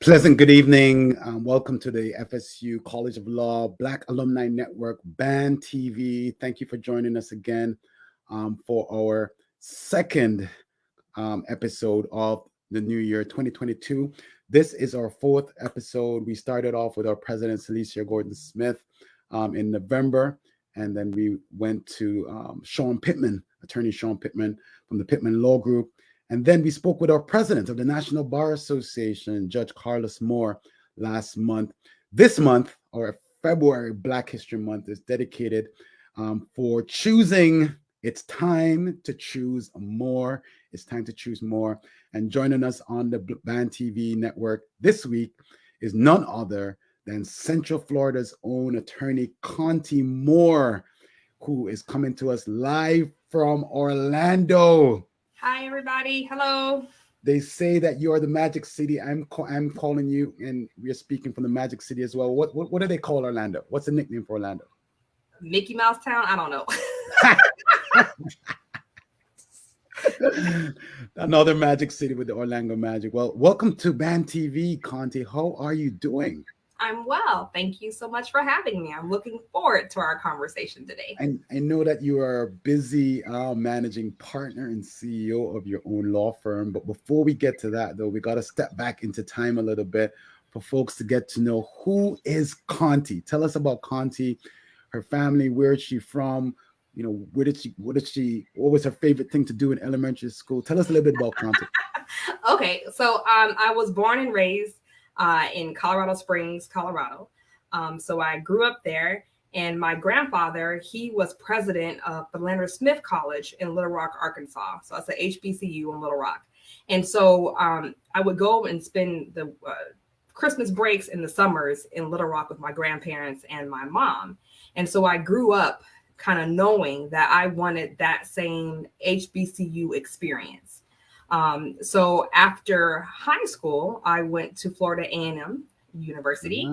Pleasant good evening. Welcome to the FSU College of Law Black Alumni Network BANtv. Thank you for joining us again for our second episode of the new year 2022. This is our fourth episode. We started off with our president, Celicia Gordon-Smith, in November, and then we went to Sean Pittman, attorney Sean Pittman from the Pittman Law Group. And then we spoke with our president of the National Bar Association, Judge Carlos Moore, last month. This month, or February, Black History Month, is dedicated for choosing. It's time to choose more. It's time to choose more. And joining us on the BANtv network this week is none other than Central Florida's own attorney, Conti Moore, who is coming to us live from Orlando. Hi, everybody. Hello. They say that you are the Magic City. I'm calling you, and we're speaking from the Magic City as well. What do they call Orlando? What's the nickname for Orlando? Mickey Mouse Town? I don't know. Another Magic City with the Orlando Magic. Well, welcome to BANtv, Conti. How are you doing? I'm well. Thank you so much for having me. I'm looking forward to our conversation today. And I know that you are a busy managing partner and CEO of your own law firm. But before we get to that, though, we got to step back into time a little bit for folks to get to know who is Conti. Tell us about Conti, her family, where is she from? You know, what was her favorite thing to do in elementary school? Tell us a little bit about Conti. Okay, so I was born and raised in Colorado Springs, Colorado. So I grew up there, and my grandfather, he was president of the Smith College in Little Rock, Arkansas. So it's a HBCU in Little Rock. And so I would go and spend the Christmas breaks in the summers in Little Rock with my grandparents and my mom. And so I grew up kind of knowing that I wanted that same HBCU experience. So after high school, I went to Florida A&M University,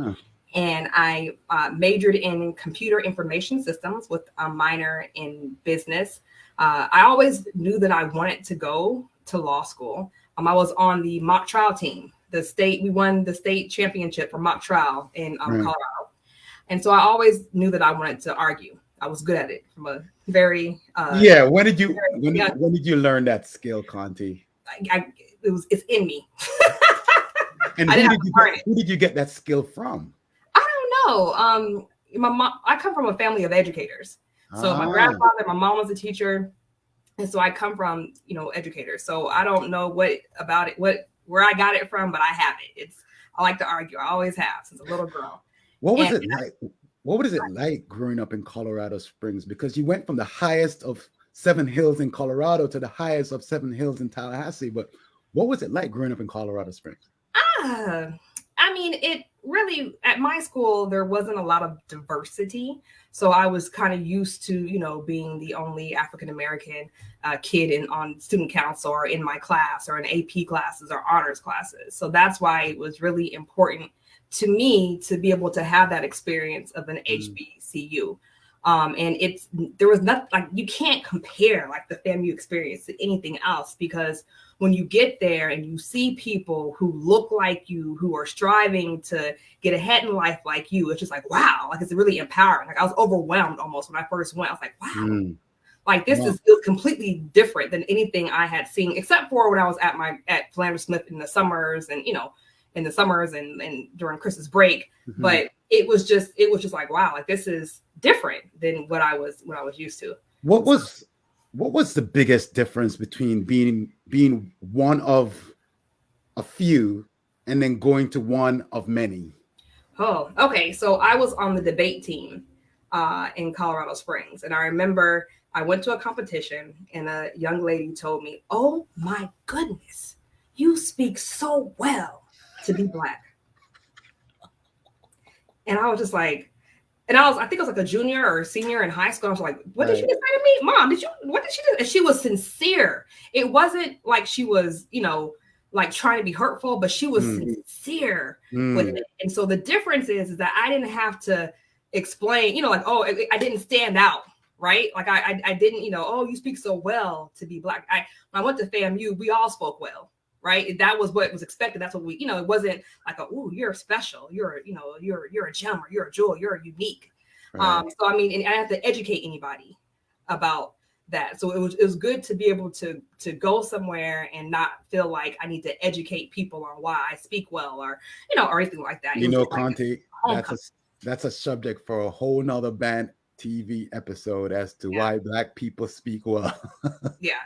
and I majored in computer information systems with a minor in business. I always knew that I wanted to go to law school. I was on the mock trial team. We won the state championship for mock trial in Colorado. And so I always knew that I wanted to argue. I was good at it from a very When did you learn that skill, Conti? It's in me. And who did you get that skill from? I don't know. My mom. I come from a family of educators. So my grandfather, my mom was a teacher, and so I come from educators. So I don't know where I got it from, but I have it. I like to argue. I always have since a little girl. What was it like? What was it like growing up in Colorado Springs? Because you went from the highest of 7 hills in Colorado to the highest of 7 hills in Tallahassee. But what was it like growing up in Colorado Springs? I mean, it really, at my school, there wasn't a lot of diversity. So I was kind of used to, being the only African-American kid on student council or in my class or in AP classes or honors classes. So that's why it was really important to me to be able to have that experience of an HBCU. And there was nothing, like, you can't compare like the FAMU experience to anything else, because when you get there and you see people who look like you, who are striving to get ahead in life like you, it's just like, wow, like it's really empowering. Like I was overwhelmed almost when I first went. I was like, wow, like this is completely different than anything I had seen, except for when I was at Philander Smith in the summers and, and during Christmas break. But it was just like, wow, like this is different than what I was used to. What was the biggest difference between being one of a few and then going to one of many? Oh, okay. So I was on the debate team in Colorado Springs, and I remember I went to a competition, and a young lady told me, "Oh my goodness, you speak so well to be Black." And I was just like, I think I was like a junior or a senior in high school. I was like, what did she just say to me? Mom, what did she do? And she was sincere. It wasn't like she was, like trying to be hurtful, but she was sincere with it. And so the difference is that I didn't have to explain, like, oh, I didn't stand out, right? Like I didn't, oh, you speak so well to be Black. When I went to FAMU, we all spoke well. right? That was what was expected. That's what we, it wasn't like oh, you're special, you're a gem, or you're a jewel, you're unique. Right. So I mean, and I have to educate anybody about that. So it was good to be able to go somewhere and not feel like I need to educate people on why I speak well, or or anything like that. Conti, that's a subject for a whole nother BANtv episode as to why Black people speak well. Yeah,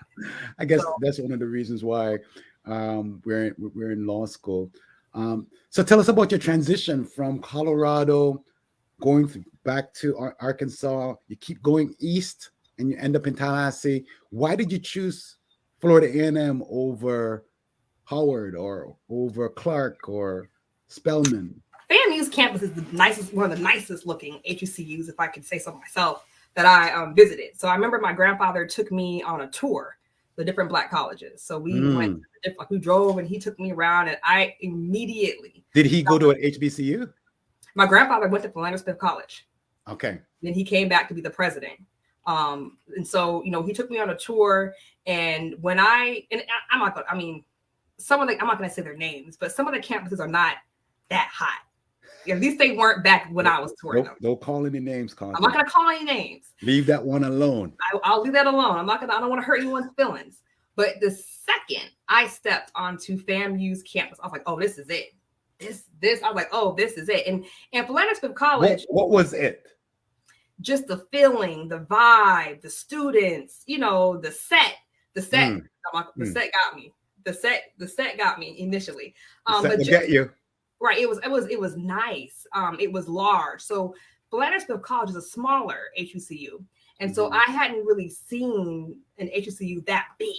I guess that's one of the reasons why we're in law school. So tell us about your transition from Colorado going back to Arkansas. You keep going east and you end up in Tallahassee. Why did you choose Florida A&M over Howard or over Clark or Spelman? FAMU's campus is one of the nicest looking HBCUs, if I could say so myself, that I visited. So I remember my grandfather took me on a tour the different Black colleges. So we we drove and he took me around, and I immediately. Did he go to an HBCU? My grandfather went to Philander Smith College. Okay. Then he came back to be the president. And so, he took me on a tour, and I'm not going to say their names, but some of the campuses are not that hot. At least they weren't back when I was touring them. Don't call any names, Conti. I'm not going to call any names. Leave that one alone. I'll leave that alone. I don't want to hurt anyone's feelings. But the second I stepped onto FAMU's campus, I was like, oh, this is it. I was like, oh, this is it. And Philander Smith College. What was it? Just the feeling, the vibe, the students, the set. The set got me. The set got me initially. But get you. Right. It was nice. It was large. So Philander Smith College is a smaller HBCU. And so I hadn't really seen an HBCU that big,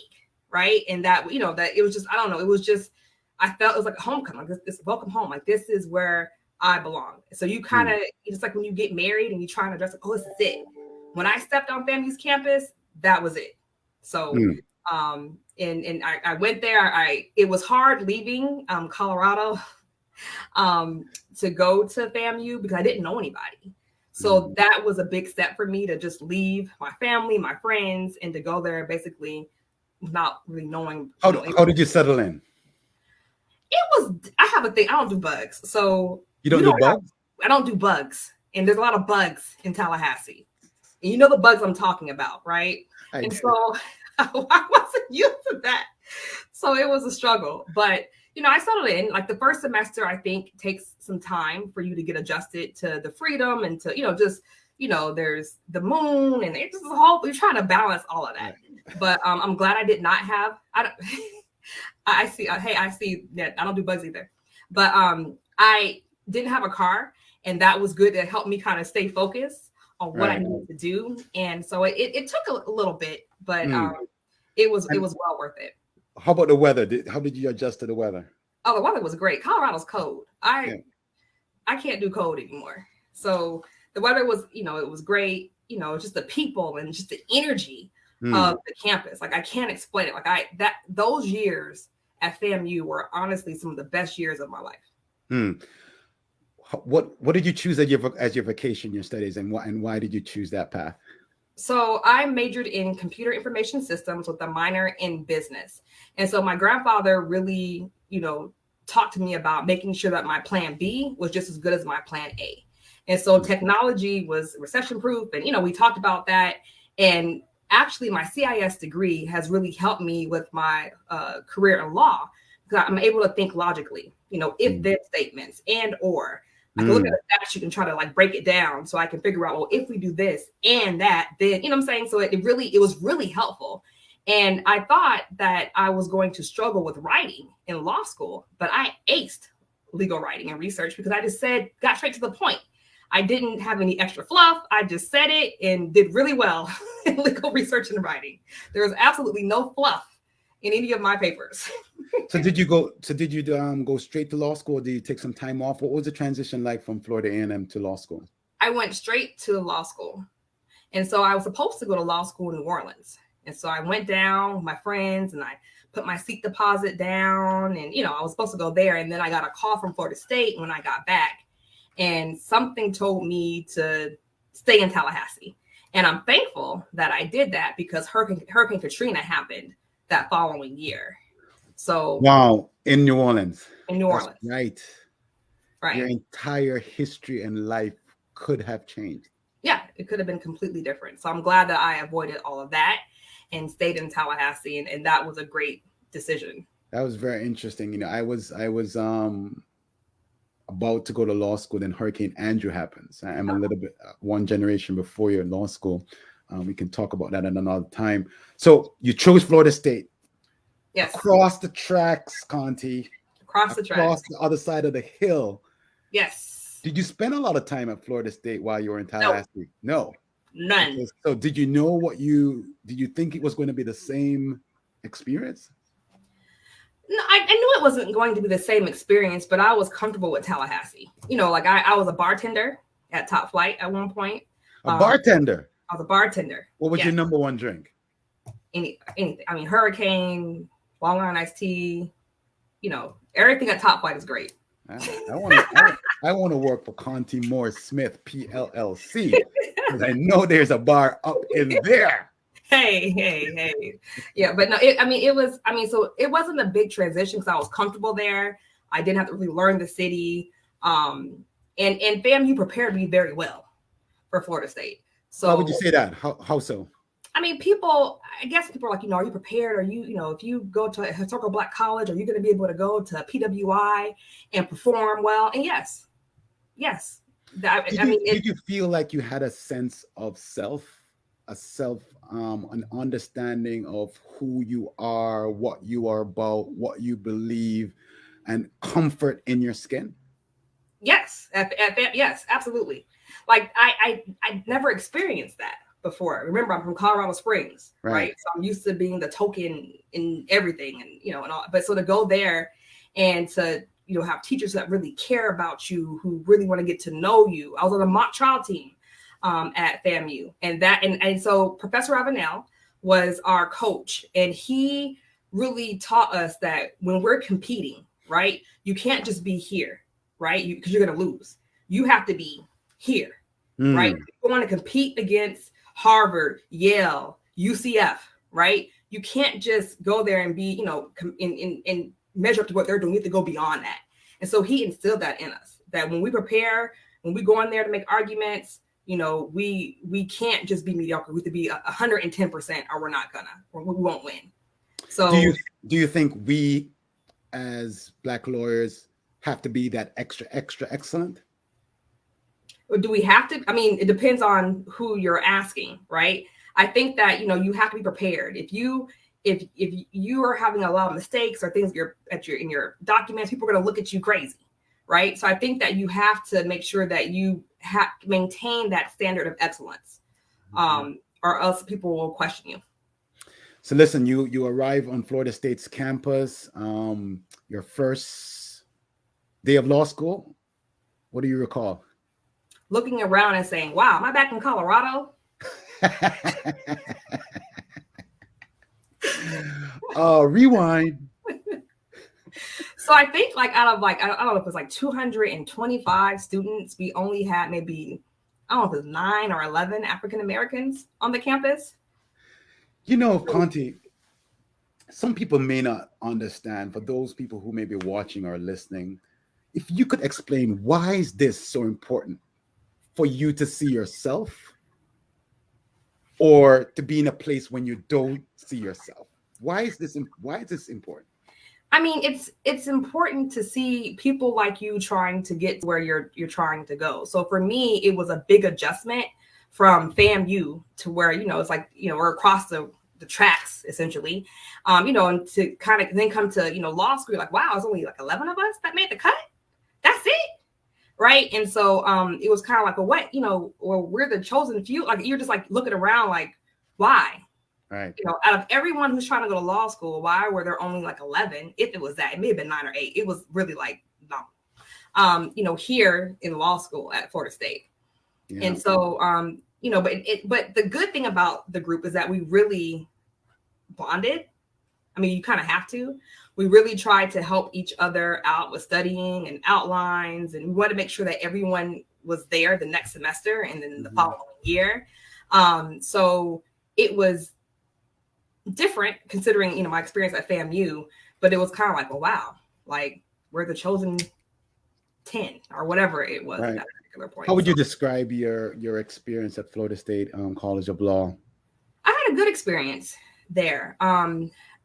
right? And that, that it was just, I don't know, it was just, I felt it was like a homecoming, like this welcome home. Like, this is where I belong. So you kind of, it's like when you get married and you're trying to dress like, oh, this is it. When I stepped on FAMU's campus, that was it. So, and I went there. It was hard leaving Colorado to go to FAMU because I didn't know anybody. So that was a big step for me, to just leave my family, my friends, and to go there basically without really knowing. How did you settle in? I have a thing. I don't do bugs. So you don't do bugs? I don't do bugs. And there's a lot of bugs in Tallahassee. And the bugs I'm talking about, right? So I wasn't used to that. So it was a struggle. But, I settled in. Like, the first semester, I think, takes some time for you to get adjusted to the freedom and to, there's the moon, and it's just you're trying to balance all of that. But I'm glad I did not have, I see that I don't do bugs either. But I didn't have a car, and that was good. It helped me kind of stay focused on what I needed to do. And so it took a little bit, but it was well worth it. How about the weather? How did you adjust to the weather? Oh, the weather was great. Colorado's cold. I can't do cold anymore. So the weather was, it was great. Just the people and just the energy of the campus. Like, I can't explain it. Like, those years at FAMU were honestly some of the best years of my life. What did you choose as your vacation, your studies, and why did you choose that path? So I majored in computer information systems with a minor in business. And so my grandfather really, talked to me about making sure that my plan B was just as good as my plan A. And so technology was recession proof. And, we talked about that. And actually, my CIS degree has really helped me with my career in law, because I'm able to think logically, if then statements and or. I can look at a statute and try to break it down so I can figure out, well, if we do this and that, then, what I'm saying? So it was really helpful. And I thought that I was going to struggle with writing in law school, but I aced legal writing and research because I just got straight to the point. I didn't have any extra fluff. I just said it and did really well in legal research and writing. There was absolutely no fluff in any of my papers. So did you go straight to law school? Or did you take some time off? What was the transition like from Florida A&M to law school? I went straight to law school. And so I was supposed to go to law school in New Orleans. And so I went down with my friends and I put my seat deposit down, and, I was supposed to go there. And then I got a call from Florida State when I got back, and something told me to stay in Tallahassee. And I'm thankful that I did that, because Hurricane Katrina happened that following year. So Wow, in New Orleans. in New That's Orleans, right. Your right? entire history and life could have changed. Yeah, it could have been completely different. So I'm glad that I avoided all of that and stayed in Tallahassee, and that was a great decision. That was very interesting. I was about to go to law school, then Hurricane Andrew happens. I'm a little bit one generation before you in law school. We can talk about that at another time. So you chose Florida State. Yes. Across the tracks, Conti. Across the tracks. Across the other side of the hill. Yes. Did you spend a lot of time at Florida State while you were in Tallahassee? No. None. Okay, so did you know did you think it was going to be the same experience? No, I knew it wasn't going to be the same experience, but I was comfortable with Tallahassee. Like I was a bartender at Top Flight at one point. A bartender? I was a bartender. What was your number one drink? Anything. I mean, Hurricane, Long Island iced tea, everything at Top Flight is great. I want to work for Conti Moore Smith, PLLC, because I know there's a bar up in there. Hey. Yeah, but no, so it wasn't a big transition because I was comfortable there. I didn't have to really learn the city. And FAMU prepared me very well for Florida State. So why would you say that? How so? I mean, I guess people are like, are you prepared? Are you, if you go to a historical Black college, are you going to be able to go to PWI and perform well? And yes. Did you feel like you had a sense of an understanding of who you are, what you are about, what you believe, and comfort in your skin? Yes, yes, absolutely. Like I never experienced that before. Remember, I'm from Colorado Springs, right? So I'm used to being the token in everything, and and all. But so to go there and to have teachers that really care about you, who really want to get to know you. I was on a mock trial team at FAMU, and so Professor Ravenel was our coach, and he really taught us that when we're competing, right, you can't just be here, right, because you're going to lose. You have to be here, right? You want to compete against Harvard, Yale, UCF, right? You can't just go there and be, and measure up to what they're doing. You have to go beyond that. And so he instilled that in us, that when we prepare, when we go in there to make arguments, we can't just be mediocre. We have to be 110%, or we won't win. So do you think we as Black lawyers have to be that extra excellent? Do we have to? I mean, it depends on who you're asking, right? I think that, you have to be prepared. If you are having a lot of mistakes or things in your documents, people are going to look at you crazy, right? So I think that you have to make sure that you maintain that standard of excellence, or else people will question you. So listen, you arrive on Florida State's campus, your first day of law school. What do you recall? Looking around and saying, wow, am I back in Colorado? Rewind. So I think out of I don't know if it's 225 students, we only had maybe, I don't know if it's 9 or 11 African Americans on the campus. Conti, some people may not understand. For those people who may be watching or listening, if you could explain, why is this so important for you to see yourself, or to be in a place when you don't see yourself? Why is this important? I mean, it's important to see people like you trying to get to where you're trying to go. So for me, it was a big adjustment from FAMU to where, it's we're across the tracks essentially, and to kind of then come to, law school, wow, it's only 11 of us that made the cut. That's it. Right. And so it was kind of what, or we're the chosen few. You're just looking around why? Right. Out of everyone who's trying to go to law school, why were there only 11? If it was that, it may have been 9 or 8. It was really no. Here in law school at Florida State. Yeah. And so, but the good thing about the group is that we really bonded. I mean, you kind of have to. We really tried to help each other out with studying and outlines, and we wanted to make sure that everyone was there the next semester and then the following year. So it was different considering, my experience at FAMU, but it was kind of like, well, wow, like we're the chosen 10 or whatever it was at that particular point. How would you describe your experience at Florida State College of Law? I had a good experience there.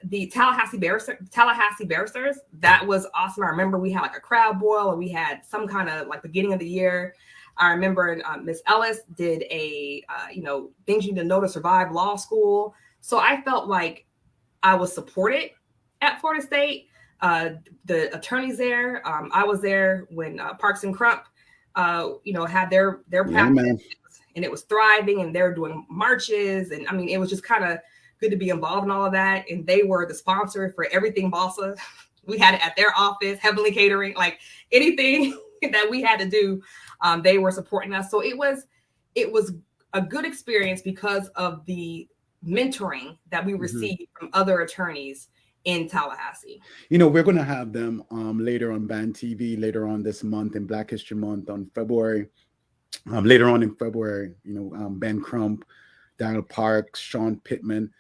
The Tallahassee Barristers, that was awesome. I remember we had like a crowd boil, and we had some kind of like beginning of the year. I remember Miss Ellis did a, things you need to know to survive law school. So I felt like I was supported at Florida State. The attorneys there, I was there when Parks and Crump, had their practice, and it was thriving, and they're doing marches. And I mean, it was just kind of good to be involved in all of that. And they were the sponsor for everything Balsa. We had it at their office, Heavenly Catering, like anything that we had to do, they were supporting us. So it was a good experience because of the mentoring that we received from other attorneys in Tallahassee. We're going to have them later on BANtv later on this month in Black History Month on February. Later on in February, Ben Crump, Daniel Parks, Sean Pittman,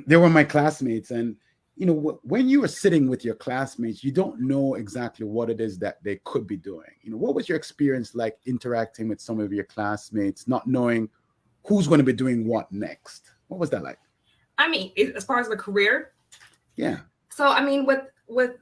they were my classmates. And, when you are sitting with your classmates, you don't know exactly what it is that they could be doing. What was your experience like interacting with some of your classmates, not knowing who's going to be doing what next? What was that like? I mean, as far as the career. Yeah. So, I mean, with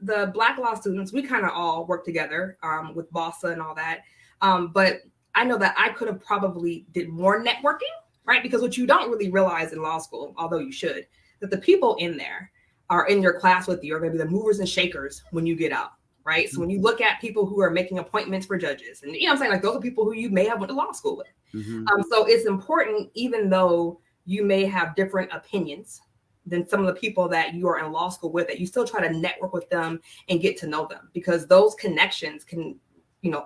the Black law students, we kind of all work together with BASA and all that. But I know that I could have probably did more networking, right? Because what you don't really realize in law school, although you should, that the people in there are in your class with you are going to be the movers and shakers when you get out, right? So when you look at people who are making appointments for judges, and I'm saying, like, those are people who you may have went to law school with. So it's important, even though you may have different opinions than some of the people that you are in law school with, that you still try to network with them and get to know them, because those connections can,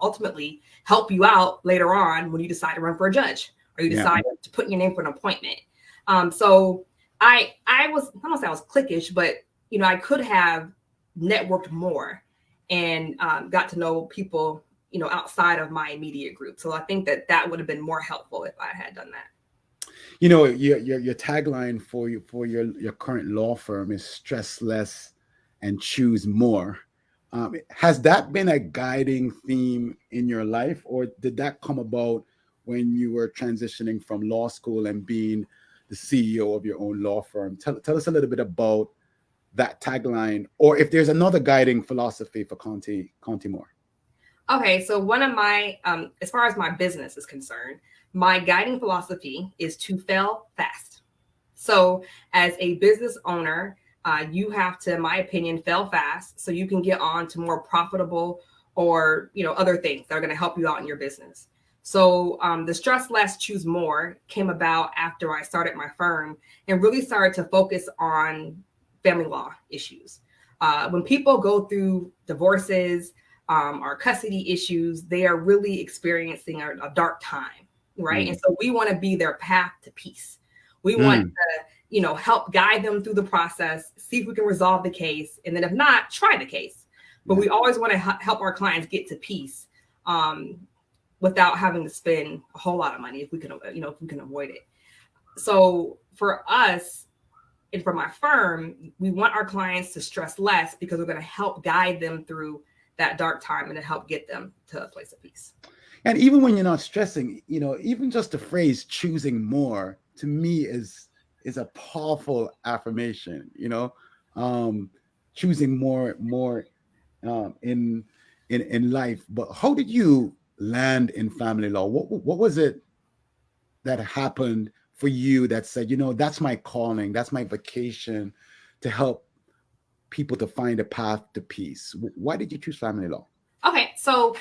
ultimately help you out later on when you decide to run for a judge or you decide to put your name for an appointment. So I don't say I was cliquish, but, I could have networked more and got to know people, outside of my immediate group. So I think that would have been more helpful if I had done that. Your tagline for your current law firm is stress less and choose more. Has that been a guiding theme in your life, or did that come about when you were transitioning from law school and being the CEO of your own law firm? Tell us a little bit about that tagline, or if there's another guiding philosophy for Conti Moore. Okay, so one of my, as far as my business is concerned, my guiding philosophy is to fail fast. So as a business owner, you have to, in my opinion, fail fast so you can get on to more profitable or, other things that are going to help you out in your business. So the stress less, choose more came about after I started my firm and really started to focus on family law issues. When people go through divorces or custody issues, they are really experiencing a dark time, right? And so we want to be their path to peace. We want to, help guide them through the process, see if we can resolve the case, and then if not, try the case. But we always want to help our clients get to peace without having to spend a whole lot of money if we can, if we can avoid it. So for us, and for my firm, we want our clients to stress less because we're going to help guide them through that dark time and to help get them to a place of peace. And even when you're not stressing, even just the phrase choosing more to me is a powerful affirmation, choosing more in life. But how did you land in family law? What was it that happened for you that said, that's my calling, that's my vocation, to help people to find a path to peace? Why did you choose family law? Okay, so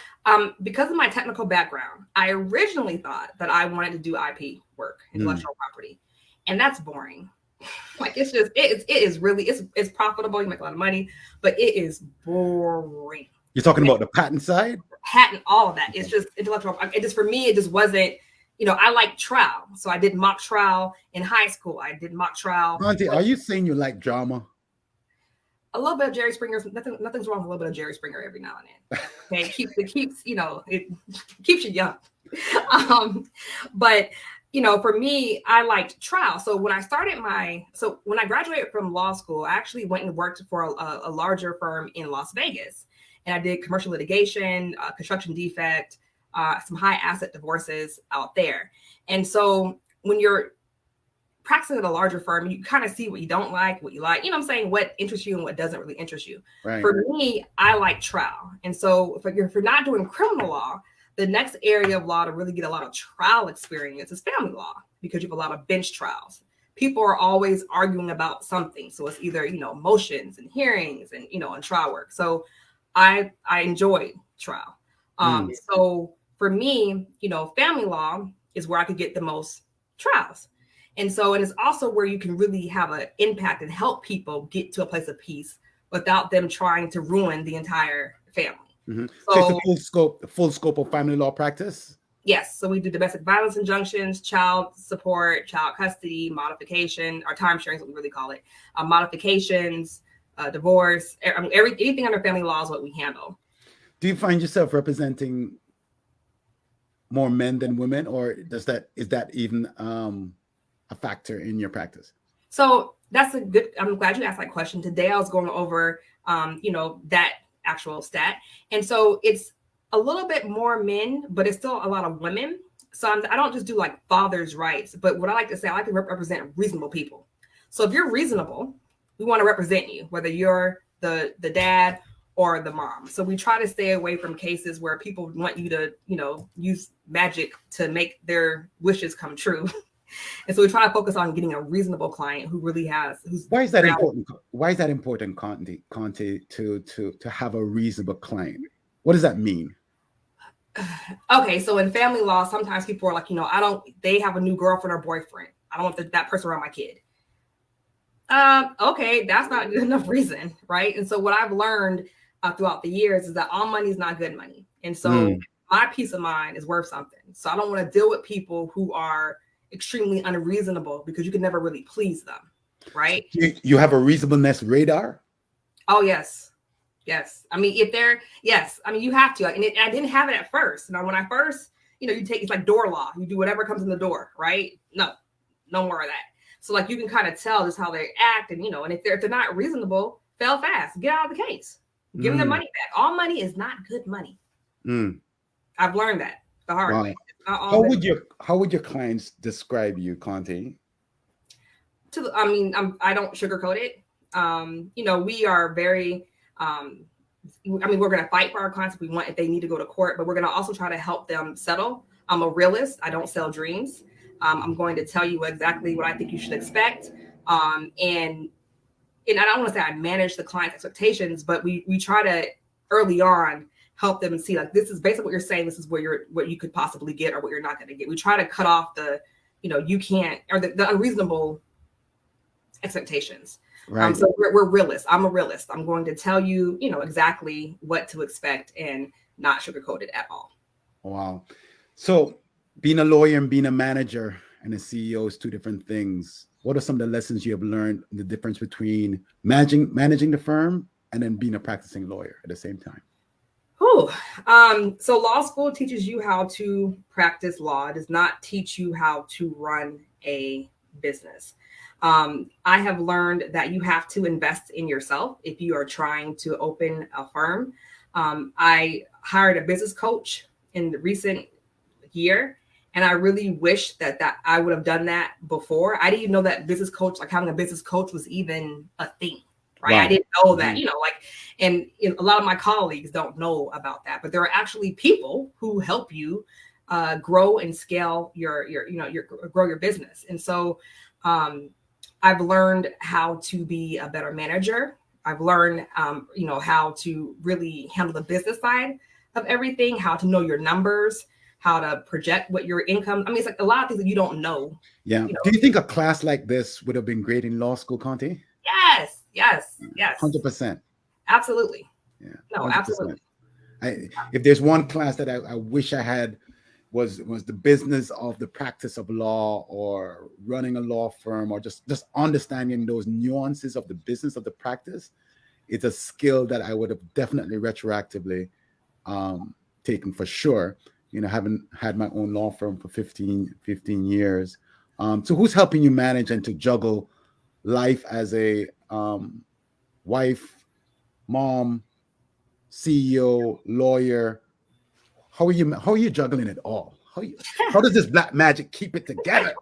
because of my technical background, I originally thought that I wanted to do IP work, intellectual property, and that's boring. Like, it's just, it is really, it's profitable, you make a lot of money, but it is boring. You're talking about the patent side? Patent, all of that. It's just intellectual. It just, for me, it just wasn't, I like trial. So I did mock trial in high school. I did mock trial. Conti, are you saying you like drama? A little bit of Jerry Springer. Nothing's wrong with a little bit of Jerry Springer every now and then. Okay, it keeps you young. But for me, I liked trial. So when I graduated from law school, I actually went and worked for a larger firm in Las Vegas. And I did commercial litigation, construction defect, some high asset divorces out there. And so when you're practicing at a larger firm, you kind of see what you don't like, what you like, what I'm saying, what interests you and what doesn't really interest you. Right. For me, I like trial. And so if you're not doing criminal law, the next area of law to really get a lot of trial experience is family law, because you have a lot of bench trials. People are always arguing about something. So it's either, motions and hearings and, and trial work. So I enjoy trial. So for me, family law is where I could get the most trials. And so it is also where you can really have an impact and help people get to a place of peace without them trying to ruin the entire family. Mm-hmm. So it's the full scope of family law practice? Yes. So we do domestic violence injunctions, child support, child custody, modification, or time sharing is what we really call it. Modifications, divorce, anything under family law is what we handle. Do you find yourself representing more men than women, or is that even a factor in your practice? So I'm glad you asked that question. Today I was going over, that actual stat. And so it's a little bit more men, but it's still a lot of women. So I don't just do like father's rights, but what I like to say, I like to represent reasonable people. So if you're reasonable, we want to represent you, whether you're the dad or the mom. So we try to stay away from cases where people want you to, use magic to make their wishes come true. And so we try to focus on getting a reasonable client who really Why is that important? Why is that important, Conti, to have a reasonable client? What does that mean? Okay, so in family law, sometimes people are like, they have a new girlfriend or boyfriend. I don't want that person around my kid. Okay, that's not good enough reason, right? And so what I've learned throughout the years is that all money is not good money. And so my peace of mind is worth something. So I don't want to deal with people who are extremely unreasonable, because you can never really please them, right? You have a reasonableness radar? Oh, yes. Yes. I mean, you have to. And I didn't have it at first. Now, when I first, it's like door law. You do whatever comes in the door, right? No more of that. So like, you can kind of tell just how they act, and, and if they're not reasonable, fail fast, get out of the case, give them their money back. All money is not good money. I've learned that the hard way. How would your clients describe you, Conti? I don't sugarcoat it. We are very, we're going to fight for our clients if they need to go to court, but we're going to also try to help them settle. I'm a realist. I don't sell dreams. I'm going to tell you exactly what I think you should expect. And I don't want to say I manage the client's expectations, but we try to early on help them see, like, this is basically what you're saying. This is what you could possibly get or what you're not going to get. We try to cut off the, you can't, or the unreasonable expectations. Right. So we're realists. I'm a realist. I'm going to tell you, exactly what to expect and not sugarcoat it at all. Wow. So being a lawyer and being a manager and a CEO is two different things. What are some of the lessons you have learned, the difference between managing the firm and then being a practicing lawyer at the same time? So law school teaches you how to practice law. It does not teach you how to run a business. I have learned that you have to invest in yourself if you are trying to open a firm. I hired a business coach in the recent year, and I really wish that I would have done that before. I didn't even know that business coach, like having a business coach, was even a thing. Right. Wow. I didn't know that, and a lot of my colleagues don't know about that, but there are actually people who help you grow and scale your grow your business. And so I've learned how to be a better manager. I've learned, how to really handle the business side of everything, how to know your numbers, how to project what your income. I mean, it's like a lot of things that you don't know. Yeah. Do you think a class like this would have been great in law school, Conti? Yes. 100%. Absolutely. Yeah. No, 100%. Absolutely. If there's one class that I wish I had was the business of the practice of law, or running a law firm, or just understanding those nuances of the business of the practice, it's a skill that I would have definitely retroactively taken for sure. having had my own law firm for 15 years. So who's helping you manage and to juggle life as a wife, mom, CEO, lawyer? How are you juggling it all? How does this black magic keep it together?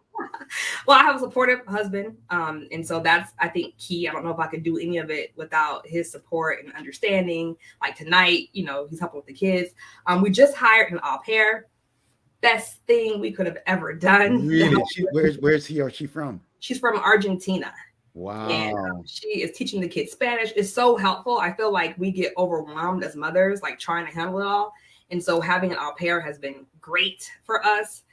Well, I have a supportive husband. And so that's, I think, key. I don't know if I could do any of it without his support and understanding. Like tonight, he's helping with the kids. We just hired an au pair. Best thing we could have ever done. Really? Where's he or she from? She's from Argentina. Wow. And she is teaching the kids Spanish. It's so helpful. I feel like we get overwhelmed as mothers, like trying to handle it all. And so having an au pair has been great for us,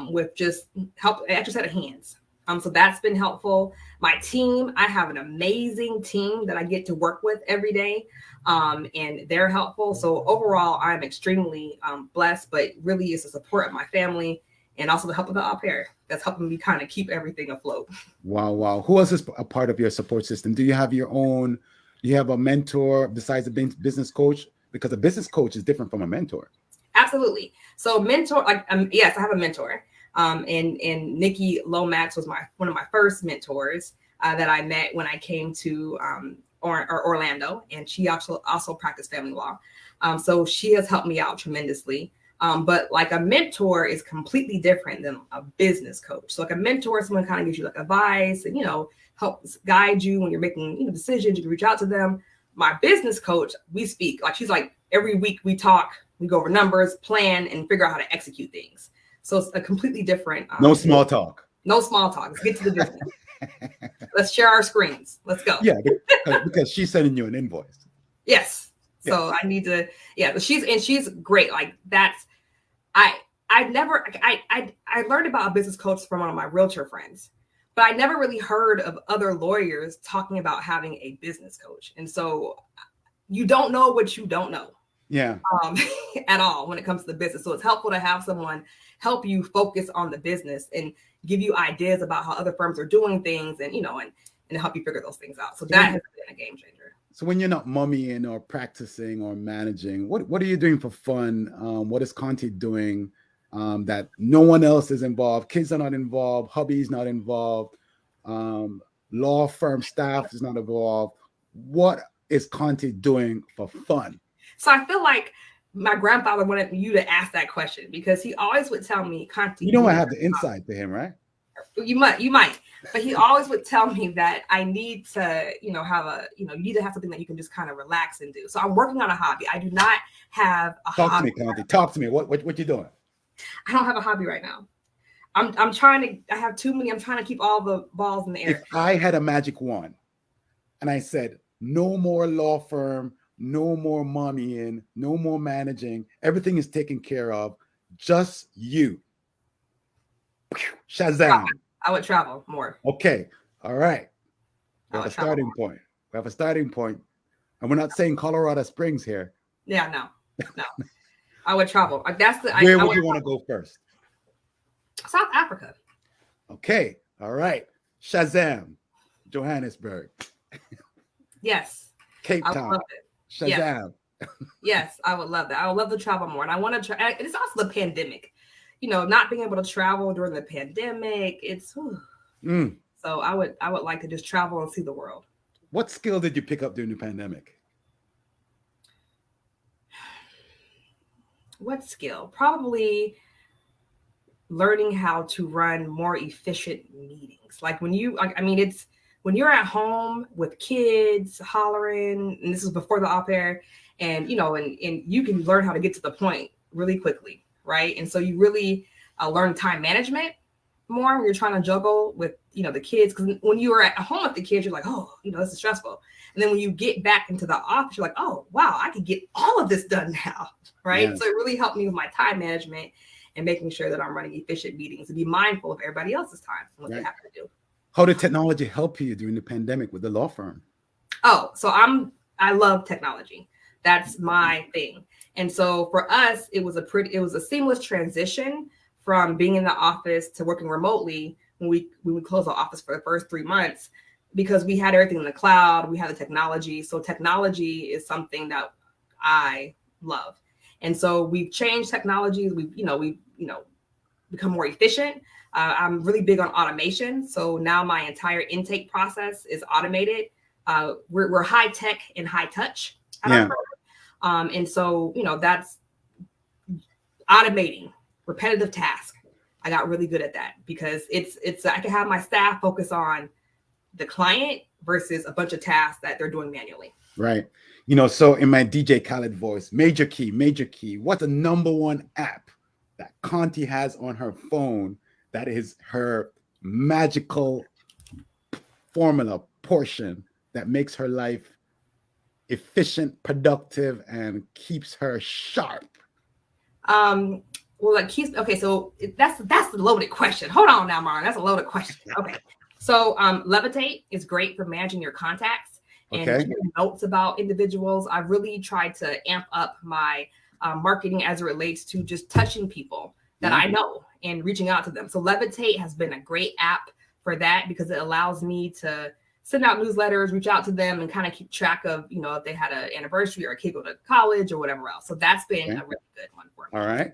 with just help, an extra set of hands. So that's been helpful. My team, I have an amazing team that I get to work with every day, and they're helpful. So overall, I'm extremely blessed, but really it's the support of my family and also the help of the au pair that's helping me kind of keep everything afloat. Wow. Who else is a part of your support system? Do you have a mentor besides a business coach? Because a business coach is different from a mentor. Absolutely. So mentor, yes, I have a mentor. And Nikki Lomax was one of my first mentors that I met when I came to Orlando, and she also practiced family law. So she has helped me out tremendously. But like a mentor is completely different than a business coach. So like a mentor, someone kind of gives you like advice and, helps guide you when you're making decisions. You can reach out to them. My business coach, we speak, like she's like every week we talk, we go over numbers, plan, and figure out how to execute things. So it's a completely different. No small talk. No small talk. Let's get to the business. Let's share our screens. Let's go. Yeah, because she's sending you an invoice. Yes. So yes. I need to. Yeah, she's great. Like that's. I learned about a business coach from one of my realtor friends, but I never really heard of other lawyers talking about having a business coach. And so you don't know what you don't know. Yeah. At all when it comes to the business. So it's helpful to have someone help you focus on the business and give you ideas about how other firms are doing things and, and help you figure those things out. So that has been a game changer. So when you're not mummying or practicing or managing, what are you doing for fun? What is Conti doing that no one else is involved? Kids are not involved. Hubby's not involved. Law firm staff is not involved. What is Conti doing for fun? So I feel like my grandfather wanted you to ask that question because he always would tell me, Conti. I have the insight to him, right? You might. But he always would tell me that I need to, have you need to have something that you can just kind of relax and do. So I'm working on a hobby. I do not have a hobby. Talk to me, Conti. Talk to me. What you doing? I don't have a hobby right now. I'm trying to, I have too many. I'm trying to keep all the balls in the air. If I had a magic wand and I said, no more law firm, no more mommying, no more managing, everything is taken care of, just you. Shazam. I would travel more. Okay. All right. We have a starting point. And we're not saying Colorado Springs here. Yeah, no. I would travel. Where would you want to go first? South Africa. Okay. All right. Shazam. Johannesburg. Yes. Cape Town. I would love it. Shazam. Yes, I would love that. I would love to travel more. And I want to try. It's also the pandemic. Not being able to travel during the pandemic. It's so I would like to just travel and see the world. What skill did you pick up during the pandemic? What skill? Probably learning how to run more efficient meetings. Like when it's when you're at home with kids hollering, and this is before the au pair, and and you can learn how to get to the point really quickly, right? And so you really learn time management more when you're trying to juggle with the kids. Because when you are at home with the kids, you're like, oh, this is stressful. And then when you get back into the office, you're like, oh, wow, I can get all of this done now, right? Yes. So it really helped me with my time management and making sure that I'm running efficient meetings and be mindful of everybody else's time and what they have to do. How did technology help you during the pandemic with the law firm? Oh, so I love technology. That's my thing. And so for us, it was a seamless transition from being in the office to working remotely when we closed the office for the first 3 months, because we had everything in the cloud, we had the technology. So technology is something that I love. And so we've changed technologies. We've become more efficient. I'm really big on automation. So now my entire intake process is automated. We're high tech and high touch at our firm. And so, that's automating repetitive tasks. I got really good at that because it's I can have my staff focus on the client versus a bunch of tasks that they're doing manually. Right. So in my DJ Khaled voice, major key, what's the number one app that Conti has on her phone that is her magical formula portion that makes her life efficient, productive, and keeps her sharp? Well, okay, so that's the loaded question. Hold on now, Marlon. That's a loaded question. Okay. So Levitate is great for managing your contacts and keeping notes about individuals. I really tried to amp up my marketing as it relates to just touching people that I know and reaching out to them. So Levitate has been a great app for that because it allows me to send out newsletters, reach out to them, and kind of keep track of, if they had an anniversary or a kid go to college or whatever else. So that's been a really good one for me. All right.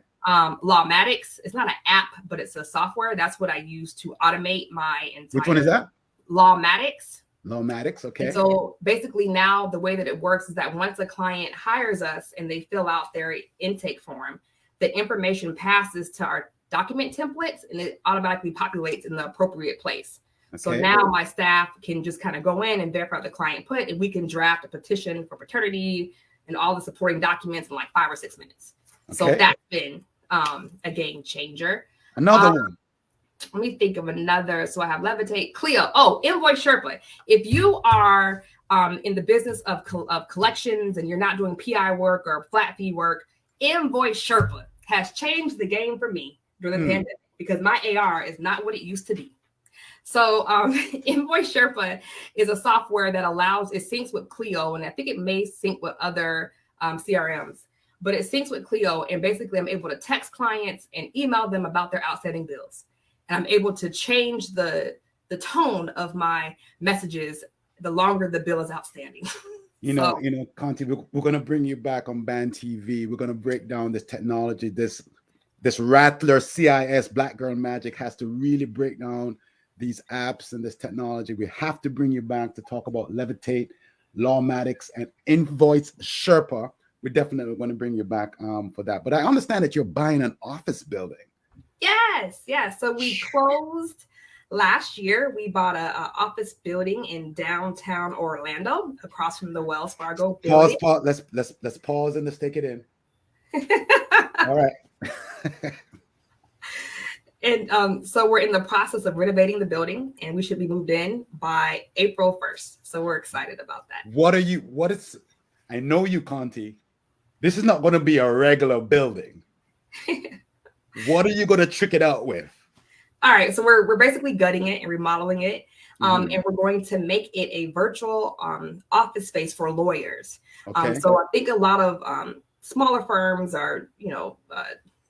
Lawmatics, it's not an app, but it's a software. That's what I use to automate my entire. Which one is that? Lawmatics. Lawmatics, okay. And so basically now the way that it works is that once a client hires us and they fill out their intake form, the information passes to our document templates and it automatically populates in the appropriate place. Okay. So now my staff can just kind of go in and verify the client put, and we can draft a petition for paternity and all the supporting documents in like 5 or 6 minutes. Okay. So that's been a game changer. Another one. Let me think of another. So I have Levitate, Clio. Oh, Invoice Sherpa. If you are in the business of collections and you're not doing PI work or flat fee work, Invoice Sherpa has changed the game for me during the pandemic because my AR is not what it used to be. So Invoice Sherpa is a software that it syncs with Clio, and I think it may sync with other CRMs, but it syncs with Clio, and basically I'm able to text clients and email them about their outstanding bills. And I'm able to change the tone of my messages the longer the bill is outstanding. Conti, we're going to bring you back on BANtv. We're going to break down this technology, this Rattler CIS Black Girl Magic has to really break down these apps and this technology. We have to bring you back to talk about Levitate, Lawmatics, and Invoice Sherpa. We're definitely going to bring you back for that. But I understand that you're buying an office building. Yes. So we closed Last year, we bought a office building in downtown Orlando, across from the Wells Fargo building. Pause. Let's pause and let's take it in. All right. And so we're in the process of renovating the building, and we should be moved in by April 1st. So we're excited about that. I know you, Conti. This is not going to be a regular building. What are you going to trick it out with? All right, so we're basically gutting it and remodeling it, and we're going to make it a virtual office space for lawyers. Okay. So I think a lot of smaller firms or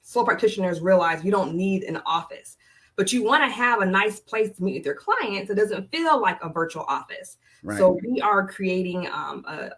sole practitioners realize you don't need an office, but you want to have a nice place to meet with your clients. It doesn't feel like a virtual office. Right. So we are creating a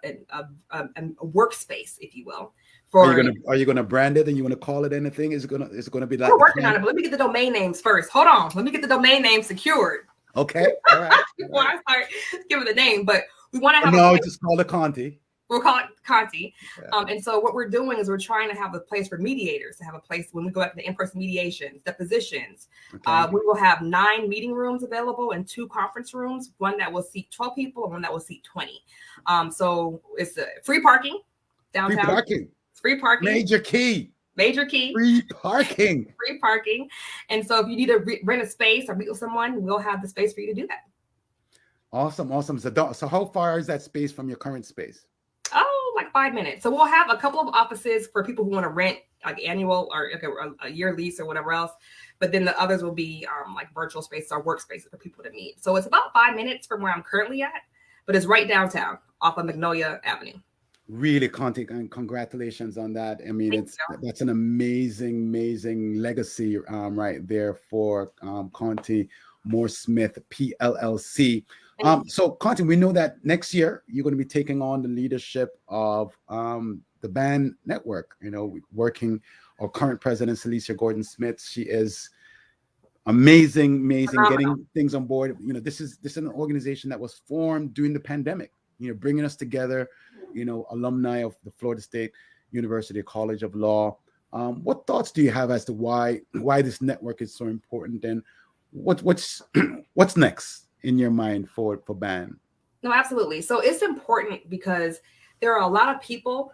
workspace, if you will. Are you gonna brand it and you want to call it anything? Is it gonna be like? We're working on it, but let me get the domain names first. Hold on, let me get the domain name secured. Okay, all right. Before I start giving the name, but we want to have. No, just call it Conti. We'll call it Conti. Yeah. And so what we're doing is we're trying to have a place for mediators, to have a place when we go back to the in-person mediations, depositions. Okay. We will have 9 meeting rooms available and 2 conference rooms, one that will seat 12 people and one that will seat 20. So it's free parking downtown. Free parking. Free parking. Major key. Free parking. Free parking. And so if you need to rent a space or meet with someone, we'll have the space for you to do that. Awesome. So how far is that space from your current space? Oh, like 5 minutes. So we'll have a couple of offices for people who want to rent like annual or like a year lease or whatever else. But then the others will be like virtual spaces or workspaces for people to meet. So it's about 5 minutes from where I'm currently at, but it's right downtown off of Magnolia Avenue. Really, Conti, and congratulations on that. I mean, that's an amazing legacy right there for Conti Moore Smith, PLLC. So, Conti, we know that next year you're going to be taking on the leadership of the BAN network. Working our current president, Celicia Gordon Smith. She is amazing, getting things on board. This is an organization that was formed during the pandemic. Bringing us together. Alumni of the Florida State University College of Law. What thoughts do you have as to why this network is so important, and what's what's next in your mind for BAN? No, absolutely. So it's important because there are a lot of people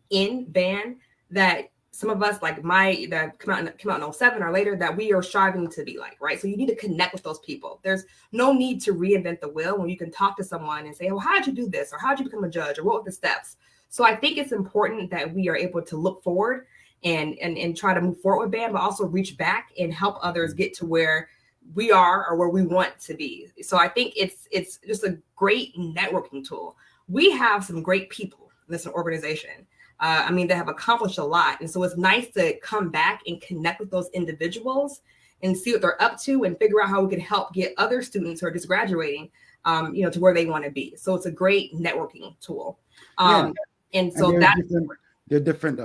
in BAN that some of us, like that came out in 07 or later, that we are striving to be like, right? So you need to connect with those people. There's no need to reinvent the wheel when you can talk to someone and say, well, how did you do this? Or how did you become a judge? Or what were the steps? So I think it's important that we are able to look forward and try to move forward with BAN, but also reach back and help others get to where we are or where we want to be. So I think it's just a great networking tool. We have some great people in this organization. They have accomplished a lot. And so it's nice to come back and connect with those individuals and see what they're up to and figure out how we can help get other students who are just graduating, to where they want to be. So it's a great networking tool. And so there are different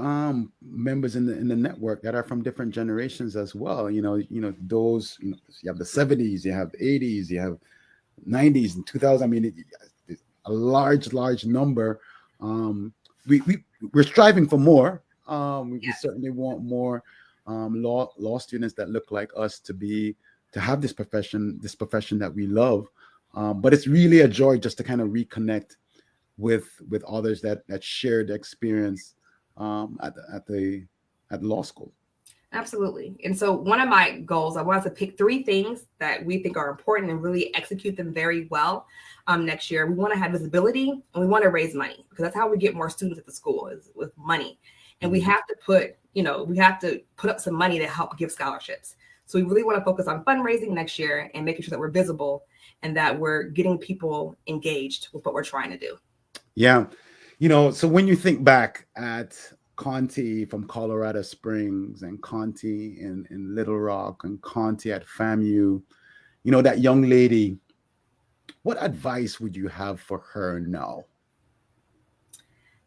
members in the network that are from different generations as well. Those, you have the 70s, you have 80s, you have 90s and 2000. It's a large number. We're striving for more. We certainly want more law students that look like us to have this profession that we love. But it's really a joy just to kind of reconnect with others that share the experience at law school. Absolutely. And so one of my goals, I wanted to pick 3 things that we think are important and really execute them very well next year. We want to have visibility and we want to raise money, because that's how we get more students at the school, is with money. And we have to put up some money to help give scholarships. So we really want to focus on fundraising next year and making sure that we're visible and that we're getting people engaged with what we're trying to do. Yeah. So when you think back at Conti from Colorado Springs and Conti in Little Rock and Conti at FAMU, that young lady, what advice would you have for her now?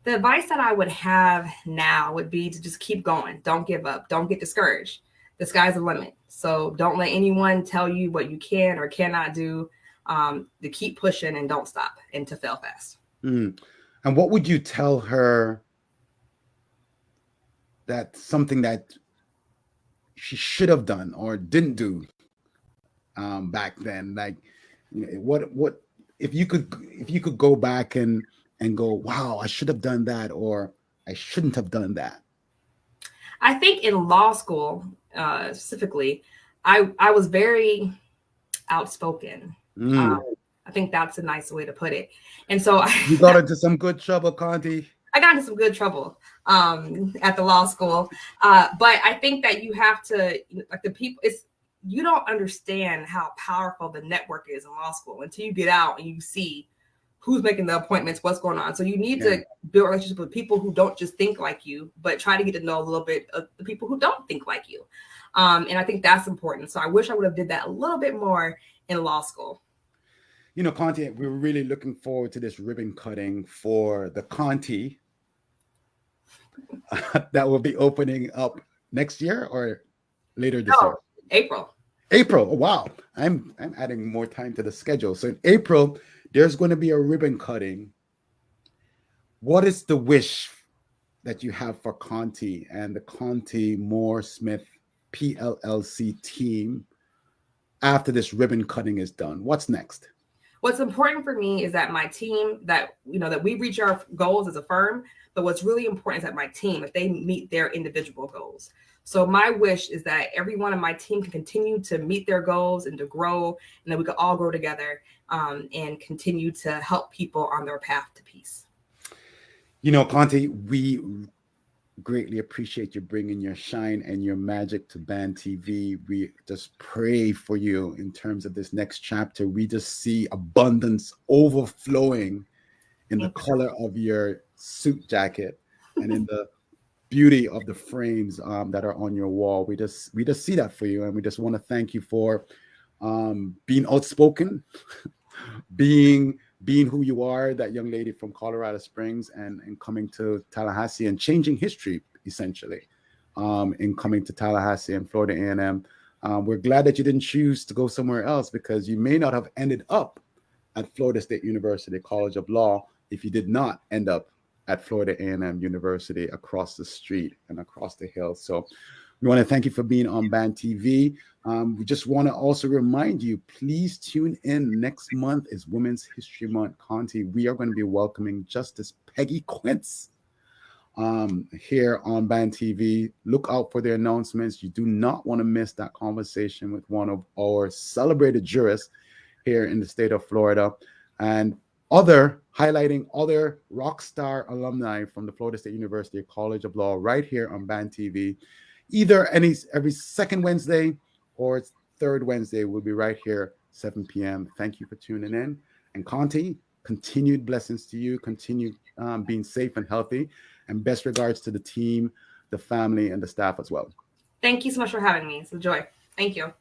The advice that I would have now would be to just keep going. Don't give up. Don't get discouraged. The sky's the limit. So don't let anyone tell you what you can or cannot do. To keep pushing and don't stop, and to fail fast. And what would you tell her that something that she should have done or didn't do back then? Like, what if you could go back and go, wow, I should have done that, or I shouldn't have done that? I think in law school, specifically, I was very outspoken. I think that's a nice way to put it. And so you got into some good trouble, Conti. I got into some good trouble at the law school. But I think that you have to, like, the people, you don't understand how powerful the network is in law school until you get out and you see who's making the appointments, what's going on. So you need to build a relationship with people who don't just think like you, but try to get to know a little bit of the people who don't think like you. And I think that's important. So I wish I would have did that a little bit more in law school. Conti, we're really looking forward to this ribbon cutting for the Conti that will be opening up next year or later this year? April. Oh, wow. I'm adding more time to the schedule. So in April, there's going to be a ribbon cutting. What is the wish that you have for Conti and the Conti Moore Smith PLLC team after this ribbon cutting is done? What's next? What's important for me is that my team, that we reach our goals as a firm, but what's really important is that my team, if they meet their individual goals. So my wish is that everyone on my team can continue to meet their goals and to grow, and that we can all grow together and continue to help people on their path to peace. Conti, we greatly appreciate you bringing your shine and your magic to BANtv. We just pray for you in terms of this next chapter. We just see abundance overflowing in the color of your suit jacket and in the beauty of the frames that are on your wall. We just see that for you, and we just want to thank you for being outspoken, being being who you are, that young lady from Colorado Springs, and coming to Tallahassee and changing history, essentially, in coming to Tallahassee and Florida A&M. We're glad that you didn't choose to go somewhere else, because you may not have ended up at Florida State University College of Law if you did not end up at Florida A&M University across the street and across the hill. So we want to thank you for being on BANtv. We just want to also remind you, please tune in. Next month is Women's History Month. Conti, we are going to be welcoming Justice Peggy Quince here on BANtv. Look out for the announcements. You do not want to miss that conversation with one of our celebrated jurists here in the state of Florida, and highlighting other rock star alumni from the Florida State University College of Law right here on BANtv. Either every second Wednesday or third Wednesday, we'll be right here, 7 p.m. Thank you for tuning in. And Conti, continued blessings to you. Continue being safe and healthy. And best regards to the team, the family, and the staff as well. Thank you so much for having me. It's a joy. Thank you.